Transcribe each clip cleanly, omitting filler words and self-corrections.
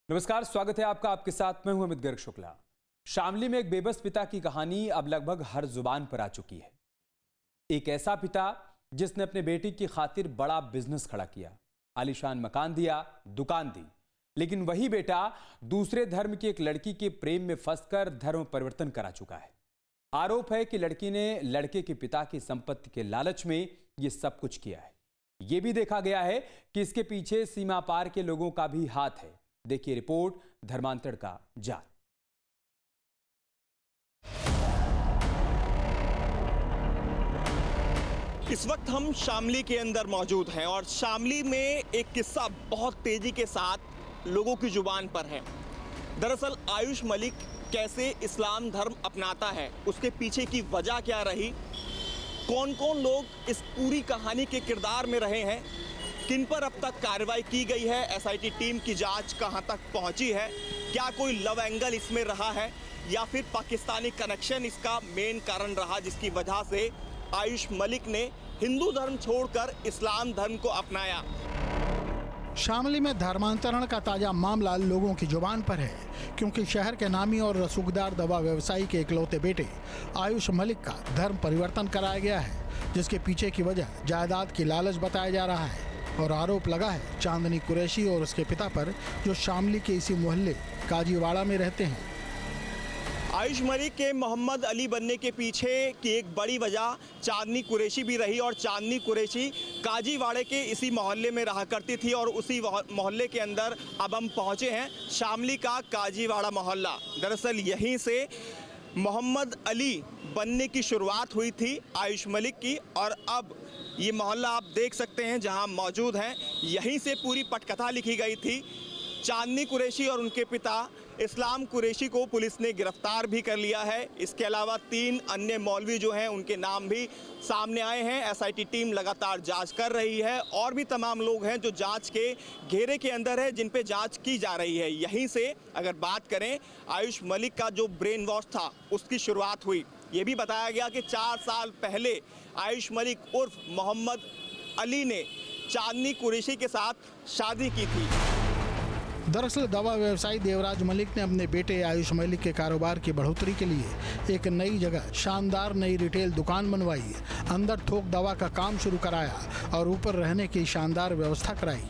नमस्कार, स्वागत है आपका। आपके साथ मैं हूं अमित गर्ग शुक्ला। शामली में एक बेबस पिता की कहानी अब लगभग हर जुबान पर आ चुकी है। एक ऐसा पिता जिसने अपने बेटी की खातिर बड़ा बिजनेस खड़ा किया, आलीशान मकान दिया, दुकान दी, लेकिन वही बेटा दूसरे धर्म की एक लड़की के प्रेम में फंसकर धर्म परिवर्तन करा चुका है। आरोप है कि लड़की ने लड़के के पिता की संपत्ति के लालच में यह सब कुछ किया है। यह भी देखा गया है कि इसके पीछे सीमा पार के लोगों का भी हाथ है। देखिए रिपोर्ट धर्मांतरण का जाल। इस वक्त हम शामली के अंदर मौजूद हैं और शामली में एक किस्सा बहुत तेजी के साथ लोगों की जुबान पर है। दरअसल आयुष मलिक कैसे इस्लाम धर्म अपनाता है, उसके पीछे की वजह क्या रही, कौन कौन लोग इस पूरी कहानी के किरदार में रहे हैं, किन पर अब तक कार्रवाई की गई है, एसआईटी टीम की जांच कहां तक पहुंची है, क्या कोई लव एंगल इसमें रहा है या फिर पाकिस्तानी कनेक्शन इसका मेन कारण रहा जिसकी वजह से आयुष मलिक ने हिंदू धर्म छोड़कर इस्लाम धर्म को अपनाया। शामली में धर्मांतरण का ताजा मामला लोगों की जुबान पर है, क्योंकि शहर के नामी और रसूखदार दवा व्यवसायी के इकलौते बेटे आयुष मलिक का धर्म परिवर्तन कराया गया है, जिसके पीछे की वजह जायदाद की लालच बताया जा रहा है। और आरोप लगा है चांदनी कुरैशी और उसके पिता पर, जो शामली के इसी मोहल्ले काजीवाड़ा में रहते हैं। आयुष मलिक के मोहम्मद अली बनने के पीछे की एक बड़ी वजह चांदनी कुरैशी भी रही और चांदनी कुरैशी काजीवाड़े के इसी मोहल्ले में रहा करती थी और उसी मोहल्ले के अंदर अब हम पहुंचे हैं, शामली का काजीवाड़ा मोहल्ला। दरअसल यहीं से मोहम्मद अली बनने की शुरुआत हुई थी आयुष मलिक की और अब ये मोहल्ला आप देख सकते हैं जहां मौजूद हैं, यहीं से पूरी पटकथा लिखी गई थी। चांदनी कुरैशी और उनके पिता इस्लाम कुरैशी को पुलिस ने गिरफ्तार भी कर लिया है। इसके अलावा 3 अन्य मौलवी जो हैं उनके नाम भी सामने आए हैं। एसआईटी टीम लगातार जांच कर रही है और भी तमाम लोग हैं जो जांच के घेरे के अंदर है, जिन पे जांच की जा रही है। यहीं से अगर बात करें, आयुष मलिक का जो ब्रेन वॉश था उसकी शुरुआत हुई। ये भी बताया गया कि 4 साल पहले आयुष मलिक उर्फ मोहम्मद अली ने चांदनी कुरैशी के साथ शादी की थी। दरअसल दवा व्यवसायी देवराज मलिक ने अपने बेटे आयुष मलिक के कारोबार की बढ़ोतरी के लिए एक नई जगह शानदार नई रिटेल दुकान बनवाई, अंदर थोक दवा का काम शुरू कराया और ऊपर रहने की शानदार व्यवस्था कराई।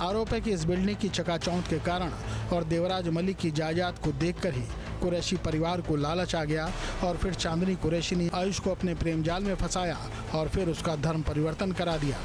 आरोप है कि इस बिल्डिंग की चकाचौंध के कारण और देवराज मलिक की जायदाद को देखकर ही कुरैशी परिवार को लालच आ गया और फिर चांदनी कुरैशी ने आयुष को अपने प्रेम जाल में फंसाया और फिर उसका धर्म परिवर्तन करा दिया।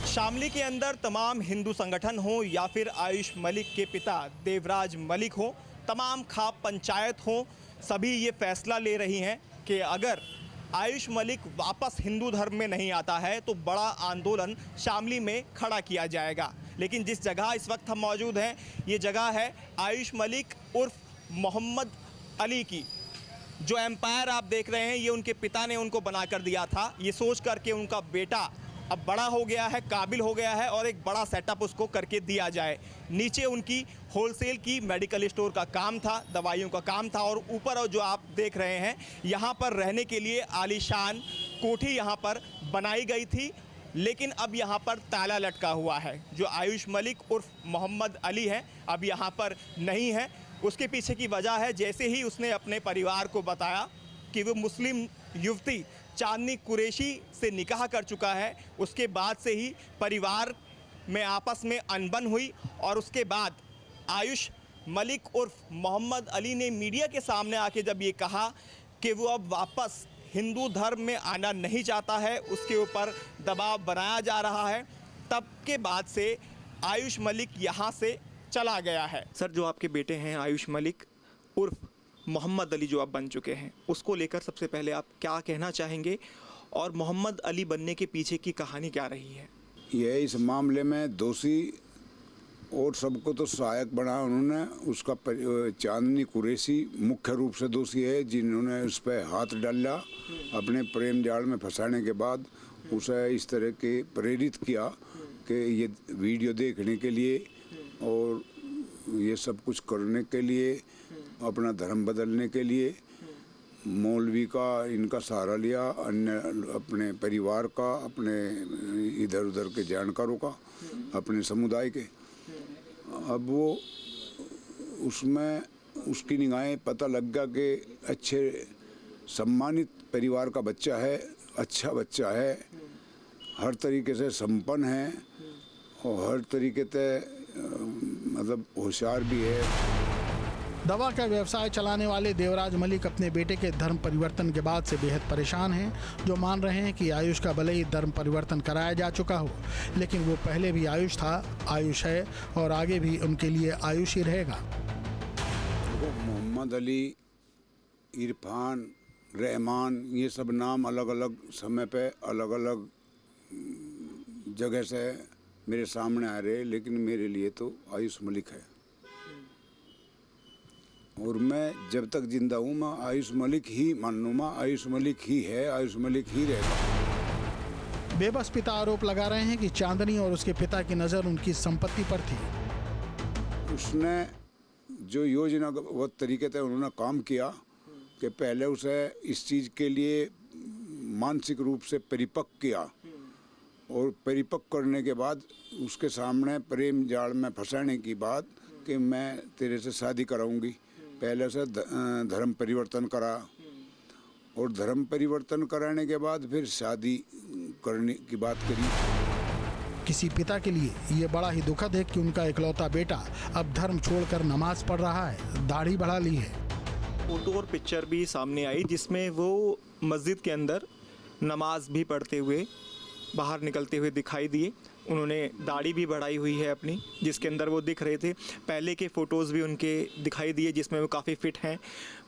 शामली के अंदर तमाम हिंदू संगठन हो या फिर आयुष मलिक के पिता देवराज मलिक हो, तमाम खाप पंचायत हो, सभी ये फैसला ले रही हैं कि अगर आयुष मलिक वापस हिंदू धर्म में नहीं आता है तो बड़ा आंदोलन शामली में खड़ा किया जाएगा। लेकिन जिस जगह इस वक्त हम मौजूद हैं, ये जगह है आयुष मलिक उर्फ मोहम्मद अली की। जो एम्पायर आप देख रहे हैं, ये उनके पिता ने उनको बना कर दिया था, ये सोच कर के उनका बेटा अब बड़ा हो गया है, काबिल हो गया है और एक बड़ा सेटअप उसको करके दिया जाए। नीचे उनकी होलसेल की मेडिकल स्टोर का काम था, दवाइयों का काम था और ऊपर और जो आप देख रहे हैं, यहाँ पर रहने के लिए आलीशान कोठी यहाँ पर बनाई गई थी। लेकिन अब यहाँ पर ताला लटका हुआ है। जो आयुष मलिक उर्फ मोहम्मद अली है अब यहाँ पर नहीं है। उसके पीछे की वजह है, जैसे ही उसने अपने परिवार को बताया कि वो मुस्लिम युवती चांदनी कुरैशी से निकाह कर चुका है, उसके बाद से ही परिवार में आपस में अनबन हुई और उसके बाद आयुष मलिक उर्फ मोहम्मद अली ने मीडिया के सामने आके जब ये कहा कि वो अब वापस हिंदू धर्म में आना नहीं चाहता है, उसके ऊपर दबाव बनाया जा रहा है, तब के बाद से आयुष मलिक यहाँ से चला गया है। सर, जो आपके बेटे हैं आयुष मलिक उर्फ मोहम्मद अली जो आप बन चुके हैं, उसको लेकर सबसे पहले आप क्या कहना चाहेंगे और मोहम्मद अली बनने के पीछे की कहानी क्या रही है? यह इस मामले में दोषी और सबको तो सहायक बना उन्होंने, उसका चांदनी कुरैशी मुख्य रूप से दोषी है, जिन्होंने उस पर हाथ डाला, अपने प्रेम जाल में फंसाने के बाद उसे इस तरह के प्रेरित किया कि ये वीडियो देखने के लिए और ये सब कुछ करने के लिए, अपना धर्म बदलने के लिए मौलवी का इनका सहारा लिया, अन्य अपने परिवार का, अपने इधर उधर के जानकारों का, अपने समुदाय के। अब वो उसमें उसकी निगाहें पता लग गया कि अच्छे सम्मानित परिवार का बच्चा है, अच्छा बच्चा है, हर तरीके से संपन्न है और हर तरीके से मतलब होशियार भी है। दवा का व्यवसाय चलाने वाले देवराज मलिक अपने बेटे के धर्म परिवर्तन के बाद से बेहद परेशान हैं, जो मान रहे हैं कि आयुष का भले ही धर्म परिवर्तन कराया जा चुका हो, लेकिन वो पहले भी आयुष था, आयुष है और आगे भी उनके लिए आयुष ही रहेगा। मोहम्मद अली, इरफान, रहमान, ये सब नाम अलग अलग समय पे अलग अलग जगह से मेरे सामने आ रहे, लेकिन मेरे लिए तो आयुष मलिक है और मैं जब तक जिंदा हूँ मैं आयुष मलिक ही मानूंगा, आयुष मलिक ही है, आयुष मलिक ही रहेगा। बेबस पिता आरोप लगा रहे हैं कि चांदनी और उसके पिता की नज़र उनकी संपत्ति पर थी। उसने जो योजनाबद्ध तरीके से उन्होंने काम किया कि पहले उसे इस चीज़ के लिए मानसिक रूप से परिपक्व किया और परिपक्व करने के बाद उसके सामने प्रेम जाल में फंसाने की बात कि मैं तेरे से शादी कराऊंगी। पहले से धर्म परिवर्तन करा और धर्म परिवर्तन कराने के बाद फिर शादी करने की बात करी। किसी पिता के लिए ये बड़ा ही दुखद है कि उनका इकलौता बेटा अब धर्म छोड़कर नमाज पढ़ रहा है, दाढ़ी बढ़ा ली है। फोटो और पिक्चर भी सामने आई जिसमें वो मस्जिद के अंदर नमाज भी पढ़ते हुए बाहर निकलते हुए दिखाई दिए। उन्होंने दाढ़ी भी बढ़ाई हुई है अपनी, जिसके अंदर वो दिख रहे थे। पहले के फ़ोटोज़ भी उनके दिखाई दिए जिसमें वो काफ़ी फिट हैं,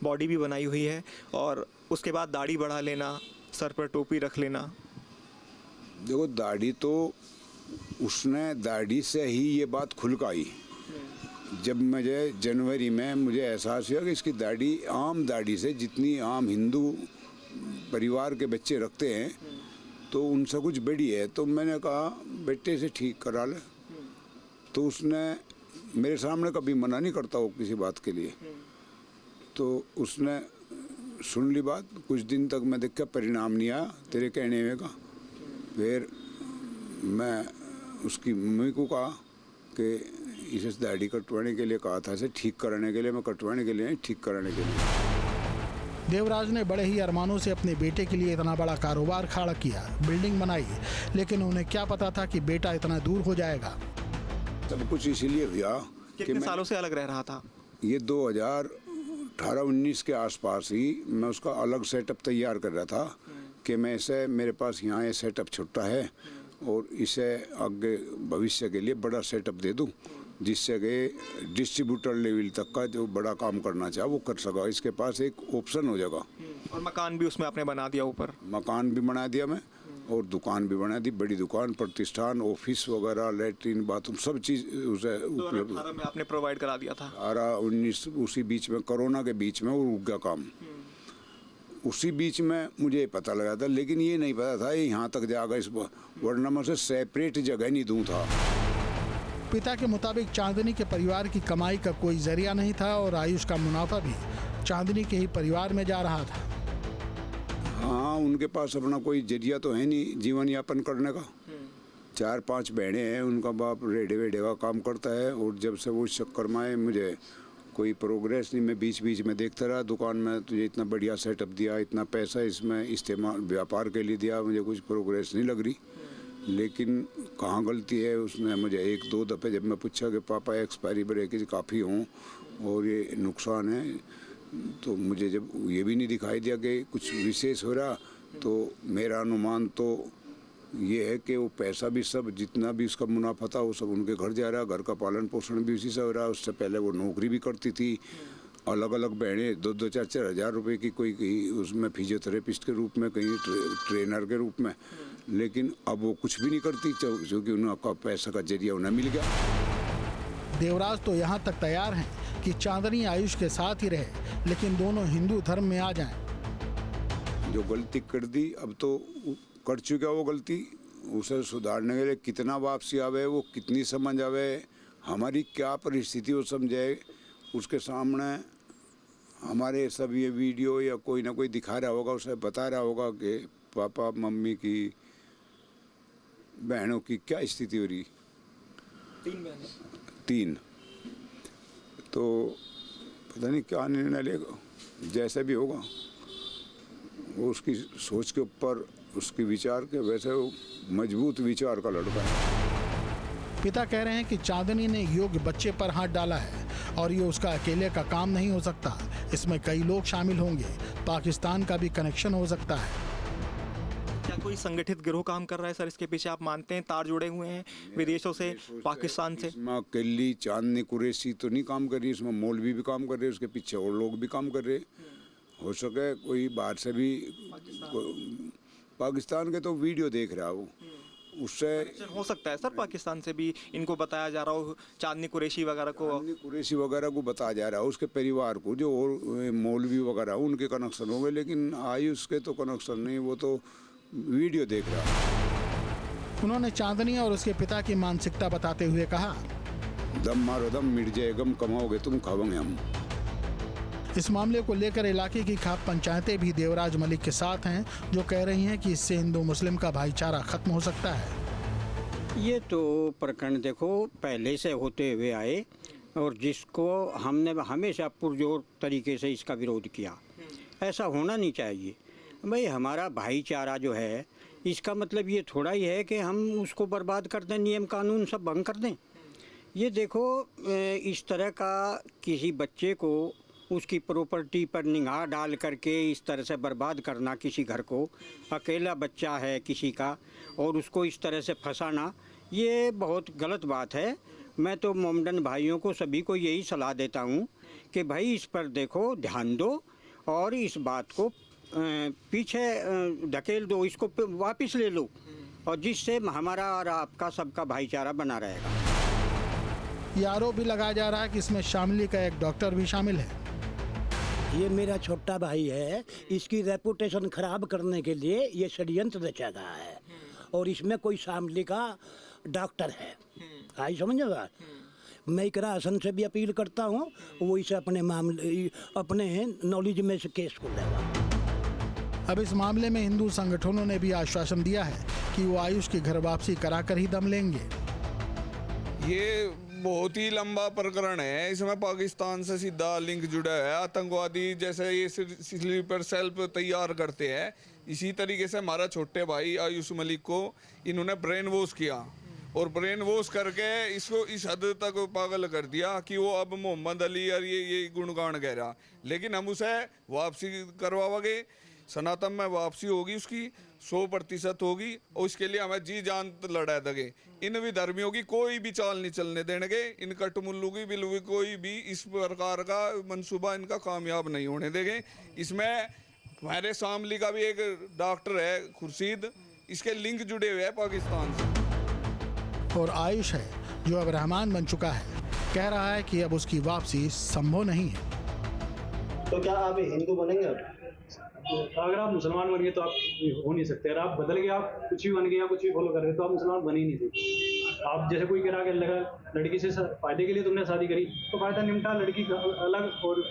बॉडी भी बनाई हुई है और उसके बाद दाढ़ी बढ़ा लेना, सर पर टोपी रख लेना। देखो दाढ़ी तो उसने दाढ़ी से ही ये बात खुल आई। जब मुझे जनवरी में मुझे एहसास हुआ कि इसकी दाढ़ी आम दाढ़ी से जितनी आम हिंदू परिवार के बच्चे रखते हैं तो उनसे कुछ बड़ी है, तो मैंने कहा बेटे से ठीक करा ले। तो उसने मेरे सामने कभी मना नहीं करता वो किसी बात के लिए, तो उसने सुन ली बात। कुछ दिन तक मैं देखा परिणाम नहीं आया तेरे कहने में का। फिर मैं उसकी मम्मी को कहा कि इसे दाढ़ी कटवाने के लिए कहा था, इसे ठीक कराने के लिए, मैं कटवाने के लिए नहीं, ठीक कराने के लिए। देवराज ने बड़े ही अरमानों से अपने बेटे के लिए इतना बड़ा कारोबार खड़ा किया, बिल्डिंग बनाई, लेकिन उन्हें क्या पता था कि बेटा इतना दूर हो जाएगा। सब कुछ इसीलिए हुआ कितने सालों से अलग रह रहा था? ये 2018-19 के आसपास ही मैं उसका अलग सेटअप तैयार कर रहा था कि मैं इसे, मेरे पास यहाँ ये सेटअप छोटा है और इसे आगे भविष्य के लिए बड़ा सेटअप दे दूँ, जिससे कि डिस्ट्रीब्यूटर लेवल तक का जो बड़ा काम करना चाहे वो कर सका। इसके पास एक ऑप्शन हो जाएगा। और मकान भी उसमें आपने बना दिया ऊपर? मकान भी बना दिया मैं और दुकान भी बना दी, बड़ी दुकान, प्रतिष्ठान, ऑफिस वगैरह, लेटरिन, बाथरूम, सब चीज़ उसे उपलब्ध। 2018 में आपने प्रोवाइड करा दिया था? 18-19 उसी बीच में, कोरोना के बीच में वो रुक गया काम। उसी बीच में मुझे पता लगा था, लेकिन ये नहीं पता था यहाँ तक जाएगा इस, वरना मैं उसे सेपरेट जगह नहीं दूँ था। पिता के मुताबिक चांदनी के परिवार की कमाई का कोई जरिया नहीं था और आयुष का मुनाफा भी चांदनी के ही परिवार में जा रहा था। हाँ, उनके पास अपना कोई जरिया तो है नहीं जीवन यापन करने का। 4-5 बहनें हैं, उनका बाप रेडे वेडे का काम करता है और जब से वो इस चक्कर में आए मुझे कोई प्रोग्रेस नहीं। मैं बीच बीच में देखता रहा, दुकान में तुझे इतना बढ़िया सेटअप दिया, इतना पैसा इसमें इस्तेमाल व्यापार के लिए दिया, मुझे कुछ प्रोग्रेस नहीं लग रही। लेकिन कहाँ गलती है उसने मुझे 1-2 दफ़े जब मैं पूछा कि पापा एक्सपायरी ब्रेकेज काफ़ी हों और ये नुकसान है, तो मुझे जब ये भी नहीं दिखाई दिया कि कुछ विशेष हो रहा, तो मेरा अनुमान तो ये है कि वो पैसा भी सब जितना भी उसका मुनाफा था वो सब उनके घर जा रहा, घर का पालन पोषण भी उसी से हो रहा। उससे पहले वो नौकरी भी करती थी, अलग अलग बहनें 2-2, 4-4 हज़ार रुपये की, कोई कहीं उसमें फिजियोथेरेपिस्ट के रूप में, कहीं ट्रेनर के रूप में, लेकिन अब वो कुछ भी नहीं करती क्योंकि उनका पैसा का जरिया उन्हें मिल गया। देवराज तो यहाँ तक तैयार हैं कि चांदनी आयुष के साथ ही रहे, लेकिन दोनों हिंदू धर्म में आ जाएं। जो गलती कर दी अब तो कर चुका वो गलती, उसे सुधारने के लिए कितना वापसी आवे, वो कितनी समझ आवे, हमारी क्या परिस्थिति वो समझे, उसके सामने हमारे सब ये वीडियो या कोई ना कोई दिखा रहा होगा, उसे बता रहा होगा कि पापा मम्मी की, बहनों की क्या स्थिति हो रही। 3 बहनें। 3। तो पता नहीं क्या निर्णय लेगा, जैसा भी होगा वो उसकी सोच के ऊपर, उसके विचार के, वैसे वो मजबूत विचार का लड़का है। पिता कह रहे हैं कि चांदनी ने योग्य बच्चे पर हाथ डाला है और ये उसका अकेले का काम नहीं हो सकता, इसमें कई लोग शामिल होंगे, पाकिस्तान का भी कनेक्शन हो सकता है। क्या कोई संगठित गिरोह काम कर रहा है सर इसके पीछे? आप मानते हैं तार जुड़े हुए हैं विदेशों से, पाकिस्तान से? इसमें अकेली चांदनी कुरैशी तो नहीं काम कर रही, इसमें मौलवी भी काम कर रहे हैं, उसके पीछे और लोग भी काम कर रहे हैं। हो सके कोई बाहर से भी, पाकिस्तान के तो वीडियो देख रहा है वो, उससे हो सकता है सर पाकिस्तान से भी इनको बताया जा रहा हो, चांदनी कुरैशी वगैरह को, चांदनी कुरैशी वगैरह को बताया जा रहा है, उसके परिवार को, जो और मौलवी वगैरह उनके कनेक्शन हो गए, लेकिन आयुष के तो कनेक्शन नहीं, वो तो वीडियो देख रहा है। उन्होंने चांदनी और उसके पिता की मानसिकता बताते हुए कहा, दम मारो दम मिट जाए, गम कमाओगे तुम, खाओगे हम। इस मामले को लेकर इलाके की खाप पंचायतें भी देवराज मलिक के साथ हैं, जो कह रही हैं कि इससे हिंदू मुस्लिम का भाईचारा खत्म हो सकता है। ये तो प्रकरण देखो पहले से होते हुए आए और जिसको हमने हमेशा पुरजोर तरीके से इसका विरोध किया। ऐसा होना नहीं चाहिए भाई। हमारा भाईचारा जो है, इसका मतलब ये थोड़ा ही है कि हम उसको बर्बाद कर दें, नियम कानून सब भंग कर दें। ये देखो इस तरह का किसी बच्चे को उसकी प्रॉपर्टी पर निगाह डाल करके इस तरह से बर्बाद करना, किसी घर को, अकेला बच्चा है किसी का, और उसको इस तरह से फंसाना, ये बहुत गलत बात है। मैं तो मोमडन भाइयों को सभी को यही सलाह देता हूँ कि भाई इस पर देखो, ध्यान दो और इस बात को पीछे ढकेल दो, इसको वापस ले लो, और जिससे हमारा और आपका सबका भाईचारा बना रहेगा। ये आरोप भी लगाया जा रहा है कि इसमें शामिली का एक डॉक्टर भी शामिल है। ये मेरा छोटा भाई है, इसकी रेपुटेशन खराब करने के लिए ये षड्यंत्र रचा गया है, और इसमें कोई शामिली का डॉक्टर है। आई समझेगा? मैं इकरा हसन से भी अपील करता हूँ, वो इसे अपने मामले, अपने नॉलेज में से केस को लेगा। अब इस मामले में हिंदू संगठनों ने भी आश्वासन दिया है कि वो आयुष की घर वापसी कराकर ही दम लेंगे। ये बहुत ही लंबा प्रकरण है, इसमें पाकिस्तान से सीधा लिंक जुड़ा है। आतंकवादी जैसे ये स्लीपर सेल तैयार करते हैं, इसी तरीके से हमारा छोटे भाई आयुष मलिक को इन्होंने ब्रेन वॉश किया, और ब्रेन वॉश करके इसको इस हद तक पागल कर दिया कि वो अब मोहम्मद अली और ये गुणगान कह रहा। लेकिन हम उसे वापसी करवाओगे, सनातन में वापसी होगी, उसकी 100% होगी, और इसके लिए हमें जी जान लड़ा देंगे। इन विधर्मियों की कोई भी चाल नहीं चलने देंगे, इन कटमुल्लू की बिल्लू कोई भी इस प्रकार का मंसूबा इनका कामयाब नहीं होने देंगे। इसमें हमारे शामली का भी एक डॉक्टर है खुर्शीद, इसके लिंक जुड़े हुए हैं पाकिस्तान से। और आयुष है जो अब रहमान बन चुका है, कह रहा है कि अब उसकी वापसी संभव नहीं है। तो क्या आप हिंदू बनेंगे? अगर आप मुसलमान बन गए तो आप हो नहीं सकते। अगर आप बदल गए, आप कुछ भी बन गए या कुछ भी फॉलो कर रहे हो, तो आप मुसलमान बन ही नहीं थे। आप जैसे कोई कह लगा लड़की से फायदे के लिए तुमने शादी करी, तो फायदा निपटा, लड़की अलग, और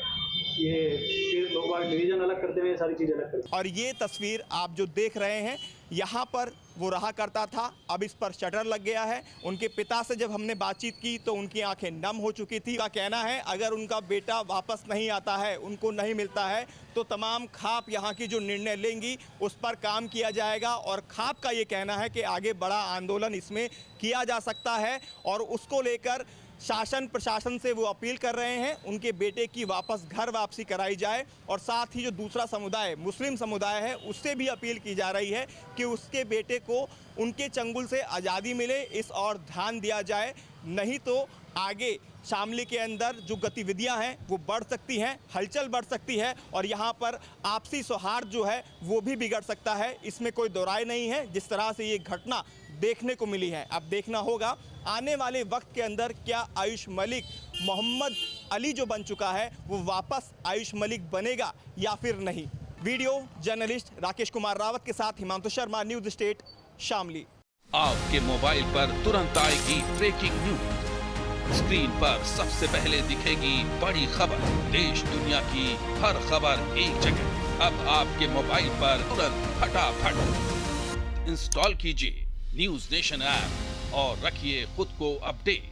ये लोग रिलीजन अलग करते हुए सारी चीज़ें अलग करते। और ये तस्वीर आप जो देख रहे हैं, यहाँ पर वो रहा करता था, अब इस पर शटर लग गया है। उनके पिता से जब हमने बातचीत की तो उनकी आंखें नम हो चुकी थी। का कहना है अगर उनका बेटा वापस नहीं आता है, उनको नहीं मिलता है, तो तमाम खाप यहाँ की जो निर्णय लेंगी उस पर काम किया जाएगा। और खाप का ये कहना है कि आगे बड़ा आंदोलन इसमें किया जा सकता है, और उसको लेकर शासन प्रशासन से वो अपील कर रहे हैं उनके बेटे की वापस घर वापसी कराई जाए। और साथ ही जो दूसरा समुदाय मुस्लिम समुदाय है, उससे भी अपील की जा रही है कि उसके बेटे को उनके चंगुल से आज़ादी मिले, इस और ध्यान दिया जाए। नहीं तो आगे शामली के अंदर जो गतिविधियां हैं वो बढ़ सकती हैं, हलचल बढ़ सकती है, और यहाँ पर आपसी सौहार्द जो है वो भी बिगड़ सकता है। इसमें कोई दो राय नहीं है। जिस तरह से ये घटना देखने को मिली है, अब देखना होगा आने वाले वक्त के अंदर क्या आयुष मलिक मोहम्मद अली जो बन चुका है वो वापस आयुष मलिक बनेगा या फिर नहीं। वीडियो जर्नलिस्ट राकेश कुमार रावत के साथ हिमांशु शर्मा, न्यूज स्टेट, शामली। आपके मोबाइल पर तुरंत आएगी ब्रेकिंग न्यूज, स्क्रीन पर सबसे पहले दिखेगी बड़ी खबर, देश दुनिया की हर खबर एक जगह। अब आपके मोबाइल पर तुरंत फटाफट इंस्टॉल कीजिए न्यूज नेशन ऐप और रखिए खुद को अपडेट।